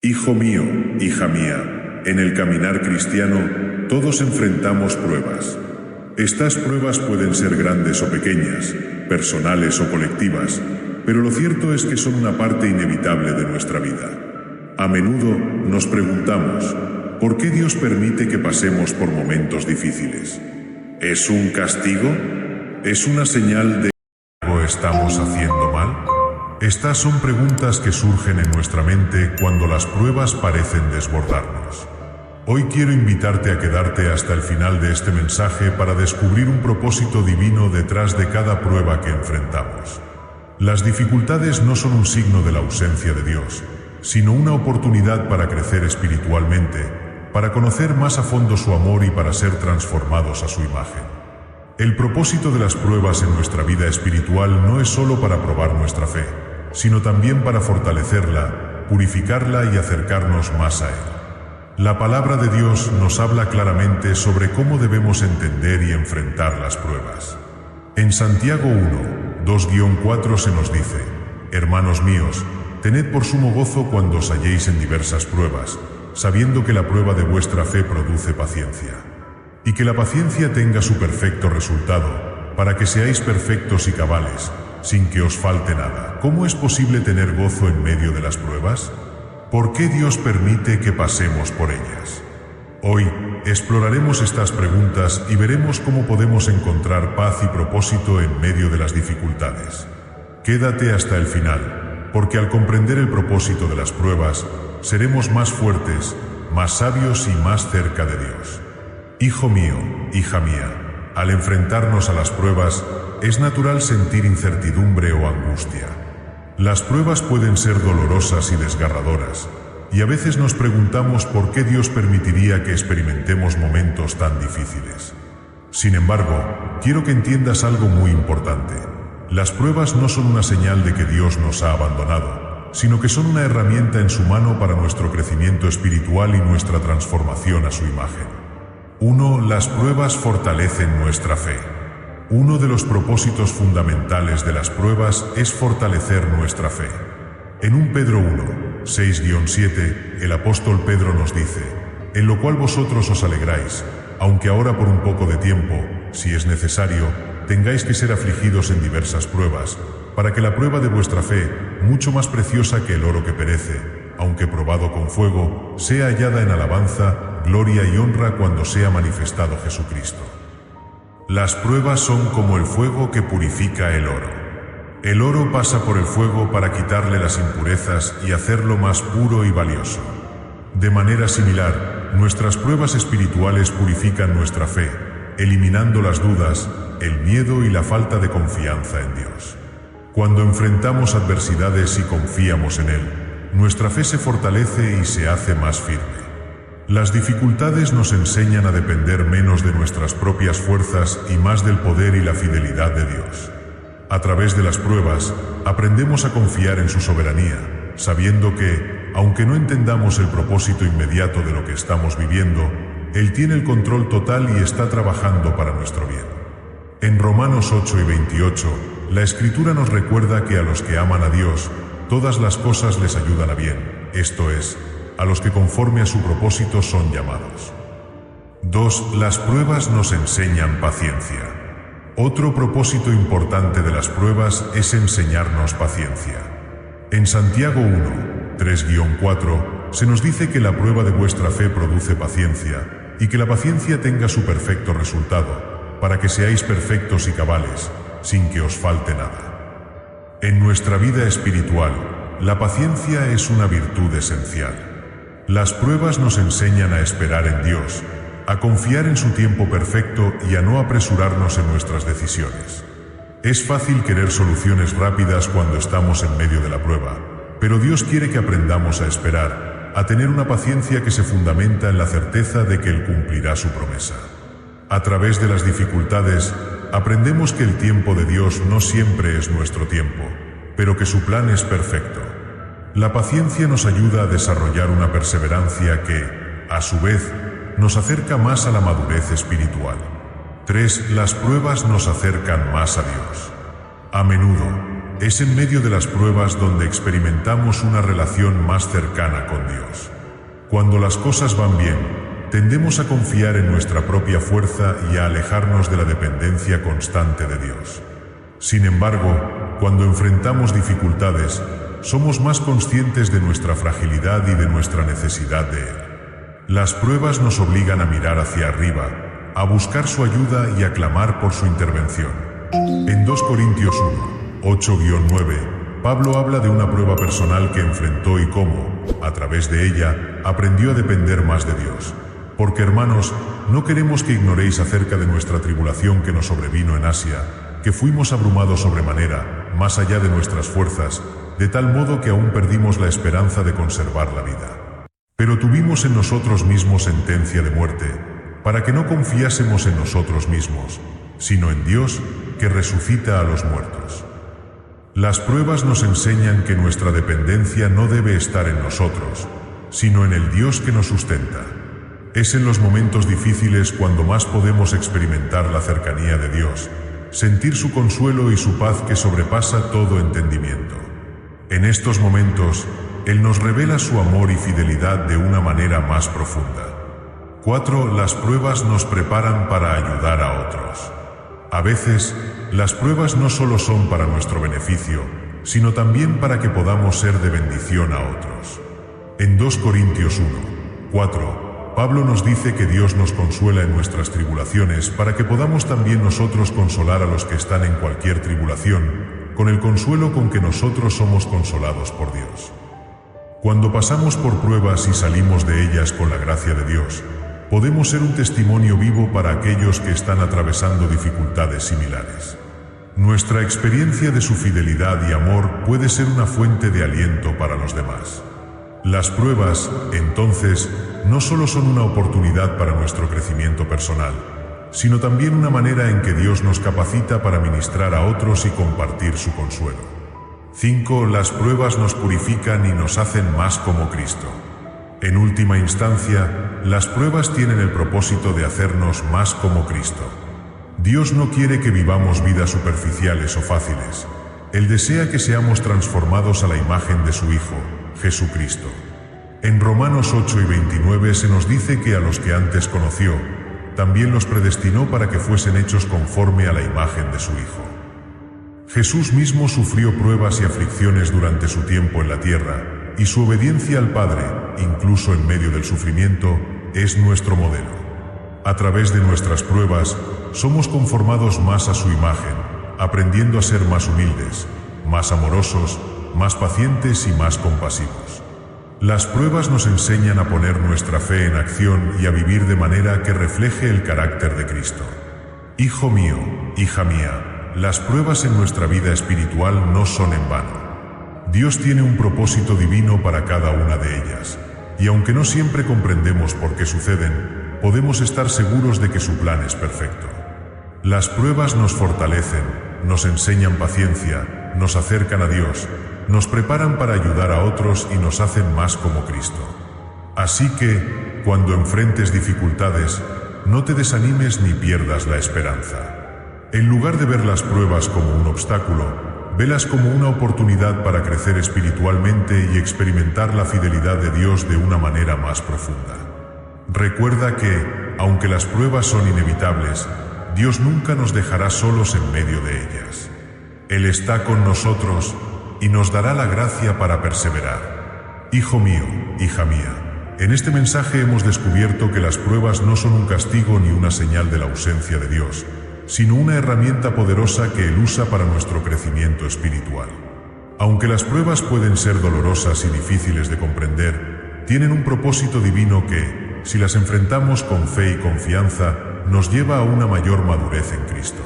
Hijo mío, hija mía, en el caminar cristiano, todos enfrentamos pruebas. Estas pruebas pueden ser grandes o pequeñas, personales o colectivas, pero lo cierto es que son una parte inevitable de nuestra vida. A menudo nos preguntamos, ¿por qué Dios permite que pasemos por momentos difíciles? ¿Es un castigo? ¿Es una señal de que algo estamos haciendo mal? Estas son preguntas que surgen en nuestra mente cuando las pruebas parecen desbordarnos. Hoy quiero invitarte a quedarte hasta el final de este mensaje para descubrir un propósito divino detrás de cada prueba que enfrentamos. Las dificultades no son un signo de la ausencia de Dios, sino una oportunidad para crecer espiritualmente, para conocer más a fondo su amor y para ser transformados a su imagen. El propósito de las pruebas en nuestra vida espiritual no es solo para probar nuestra fe, sino también para fortalecerla, purificarla y acercarnos más a Él. La palabra de Dios nos habla claramente sobre cómo debemos entender y enfrentar las pruebas. En Santiago 1, 2-4 se nos dice: Hermanos míos, tened por sumo gozo cuando os halléis en diversas pruebas, sabiendo que la prueba de vuestra fe produce paciencia. Y que la paciencia tenga su perfecto resultado, para que seáis perfectos y cabales, sin que os falte nada. ¿Cómo es posible tener gozo en medio de las pruebas? ¿Por qué Dios permite que pasemos por ellas? Hoy, exploraremos estas preguntas y veremos cómo podemos encontrar paz y propósito en medio de las dificultades. Quédate hasta el final, porque al comprender el propósito de las pruebas, seremos más fuertes, más sabios y más cerca de Dios. Hijo mío, hija mía, al enfrentarnos a las pruebas, es natural sentir incertidumbre o angustia. Las pruebas pueden ser dolorosas y desgarradoras, y a veces nos preguntamos por qué Dios permitiría que experimentemos momentos tan difíciles. Sin embargo, quiero que entiendas algo muy importante. Las pruebas no son una señal de que Dios nos ha abandonado, sino que son una herramienta en su mano para nuestro crecimiento espiritual y nuestra transformación a su imagen. 1. Las pruebas fortalecen nuestra fe. Uno de los propósitos fundamentales de las pruebas es fortalecer nuestra fe. En 1 Pedro 1, 6-7, el apóstol Pedro nos dice: en lo cual vosotros os alegráis, aunque ahora por un poco de tiempo, si es necesario, tengáis que ser afligidos en diversas pruebas, para que la prueba de vuestra fe, mucho más preciosa que el oro que perece, aunque probado con fuego, sea hallada en alabanza, gloria y honra cuando sea manifestado Jesucristo. Las pruebas son como el fuego que purifica el oro. El oro pasa por el fuego para quitarle las impurezas y hacerlo más puro y valioso. De manera similar, nuestras pruebas espirituales purifican nuestra fe, eliminando las dudas, el miedo y la falta de confianza en Dios. Cuando enfrentamos adversidades y confiamos en Él, nuestra fe se fortalece y se hace más firme. Las dificultades nos enseñan a depender menos de nuestras propias fuerzas y más del poder y la fidelidad de Dios. A través de las pruebas, aprendemos a confiar en su soberanía, sabiendo que, aunque no entendamos el propósito inmediato de lo que estamos viviendo, Él tiene el control total y está trabajando para nuestro bien. En Romanos 8-28, la Escritura nos recuerda que a los que aman a Dios, todas las cosas les ayudan a bien, esto es, a los que conforme a su propósito son llamados. 2. Las pruebas nos enseñan paciencia. Otro propósito importante de las pruebas es enseñarnos paciencia. En Santiago 1, 3-4, se nos dice que la prueba de vuestra fe produce paciencia, y que la paciencia tenga su perfecto resultado, para que seáis perfectos y cabales, sin que os falte nada. En nuestra vida espiritual, la paciencia es una virtud esencial. Las pruebas nos enseñan a esperar en Dios, a confiar en su tiempo perfecto y a no apresurarnos en nuestras decisiones. Es fácil querer soluciones rápidas cuando estamos en medio de la prueba, pero Dios quiere que aprendamos a esperar, a tener una paciencia que se fundamenta en la certeza de que Él cumplirá su promesa. A través de las dificultades, aprendemos que el tiempo de Dios no siempre es nuestro tiempo, pero que su plan es perfecto. La paciencia nos ayuda a desarrollar una perseverancia que, a su vez, nos acerca más a la madurez espiritual. 3. Las pruebas nos acercan más a Dios. A menudo, Es en medio de las pruebas donde experimentamos una relación más cercana con Dios. Cuando las cosas van bien, tendemos a confiar en nuestra propia fuerza y a alejarnos de la dependencia constante de Dios. Sin embargo, cuando enfrentamos dificultades, somos más conscientes de nuestra fragilidad y de nuestra necesidad de Él. Las pruebas nos obligan a mirar hacia arriba, a buscar su ayuda y a clamar por su intervención. En 2 Corintios 1, 8-9, Pablo habla de una prueba personal que enfrentó y cómo, a través de ella, aprendió a depender más de Dios. Porque, hermanos, no queremos que ignoréis acerca de nuestra tribulación que nos sobrevino en Asia, que fuimos abrumados sobremanera, más allá de nuestras fuerzas, de tal modo que aún perdimos la esperanza de conservar la vida. Pero tuvimos en nosotros mismos sentencia de muerte, para que no confiásemos en nosotros mismos, sino en Dios, que resucita a los muertos. Las pruebas nos enseñan que nuestra dependencia no debe estar en nosotros, sino en el Dios que nos sustenta. Es en los momentos difíciles cuando más podemos experimentar la cercanía de Dios, sentir su consuelo y su paz que sobrepasa todo entendimiento. En estos momentos, Él nos revela su amor y fidelidad de una manera más profunda. 4. Las pruebas nos preparan para ayudar a otros. A veces, las pruebas no solo son para nuestro beneficio, sino también para que podamos ser de bendición a otros. En 2 Corintios 1, 4, Pablo nos dice que Dios nos consuela en nuestras tribulaciones para que podamos también nosotros consolar a los que están en cualquier tribulación, con el consuelo con que nosotros somos consolados por Dios. Cuando pasamos por pruebas y salimos de ellas con la gracia de Dios, podemos ser un testimonio vivo para aquellos que están atravesando dificultades similares. Nuestra experiencia de su fidelidad y amor puede ser una fuente de aliento para los demás. Las pruebas, entonces, no solo son una oportunidad para nuestro crecimiento personal, sino también una manera en que Dios nos capacita para ministrar a otros y compartir su consuelo. 5. Las pruebas nos purifican y nos hacen más como Cristo. En última instancia, las pruebas tienen el propósito de hacernos más como Cristo. Dios no quiere que vivamos vidas superficiales o fáciles. Él desea que seamos transformados a la imagen de su Hijo, Jesucristo. En Romanos 8:29 se nos dice que a los que antes conoció, también los predestinó para que fuesen hechos conforme a la imagen de su Hijo. Jesús mismo sufrió pruebas y aflicciones durante su tiempo en la tierra, y su obediencia al Padre, incluso en medio del sufrimiento, es nuestro modelo. A través de nuestras pruebas, somos conformados más a su imagen, aprendiendo a ser más humildes, más amorosos, más pacientes y más compasivos. Las pruebas nos enseñan a poner nuestra fe en acción y a vivir de manera que refleje el carácter de Cristo. Hijo mío, hija mía, las pruebas en nuestra vida espiritual no son en vano. Dios tiene un propósito divino para cada una de ellas, y aunque no siempre comprendemos por qué suceden, podemos estar seguros de que su plan es perfecto. Las pruebas nos fortalecen, nos enseñan paciencia, nos acercan a Dios, nos preparan para ayudar a otros y nos hacen más como Cristo. Así que, cuando enfrentes dificultades, no te desanimes ni pierdas la esperanza. En lugar de ver las pruebas como un obstáculo, velas como una oportunidad para crecer espiritualmente y experimentar la fidelidad de Dios de una manera más profunda. Recuerda que, aunque las pruebas son inevitables, Dios nunca nos dejará solos en medio de ellas. Él está con nosotros y nos dará la gracia para perseverar. Hijo mío, hija mía, en este mensaje hemos descubierto que las pruebas no son un castigo ni una señal de la ausencia de Dios, sino una herramienta poderosa que Él usa para nuestro crecimiento espiritual. Aunque las pruebas pueden ser dolorosas y difíciles de comprender, tienen un propósito divino que, si las enfrentamos con fe y confianza, nos lleva a una mayor madurez en Cristo.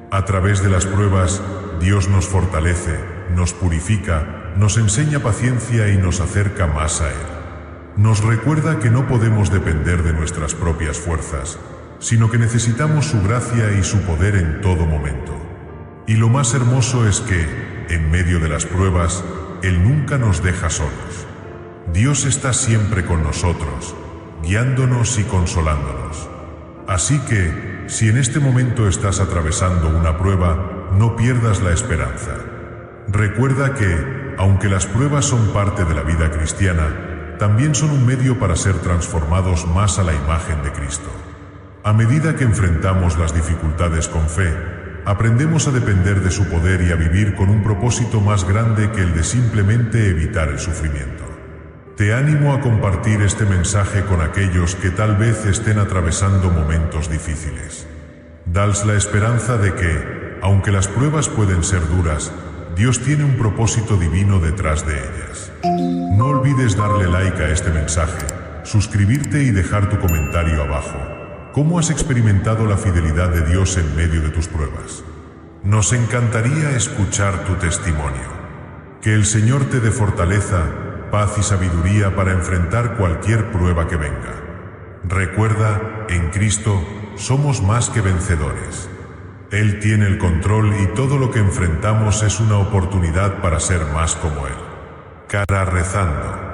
A través de las pruebas, Dios nos fortalece, nos purifica, nos enseña paciencia y nos acerca más a Él. Nos recuerda que no podemos depender de nuestras propias fuerzas, sino que necesitamos su gracia y su poder en todo momento. Y lo más hermoso es que, en medio de las pruebas, Él nunca nos deja solos. Dios está siempre con nosotros, guiándonos y consolándonos. Así que, si en este momento estás atravesando una prueba, no pierdas la esperanza. Recuerda que, aunque las pruebas son parte de la vida cristiana, también son un medio para ser transformados más a la imagen de Cristo. A medida que enfrentamos las dificultades con fe, aprendemos a depender de su poder y a vivir con un propósito más grande que el de simplemente evitar el sufrimiento. Te animo a compartir este mensaje con aquellos que tal vez estén atravesando momentos difíciles. Dales la esperanza de que, aunque las pruebas pueden ser duras, Dios tiene un propósito divino detrás de ellas. No olvides darle like a este mensaje, suscribirte y dejar tu comentario abajo. ¿Cómo has experimentado la fidelidad de Dios en medio de tus pruebas? Nos encantaría escuchar tu testimonio. Que el Señor te dé fortaleza, paz y sabiduría para enfrentar cualquier prueba que venga. Recuerda, en Cristo, somos más que vencedores. Él tiene el control y todo lo que enfrentamos es una oportunidad para ser más como Él. Cara rezando.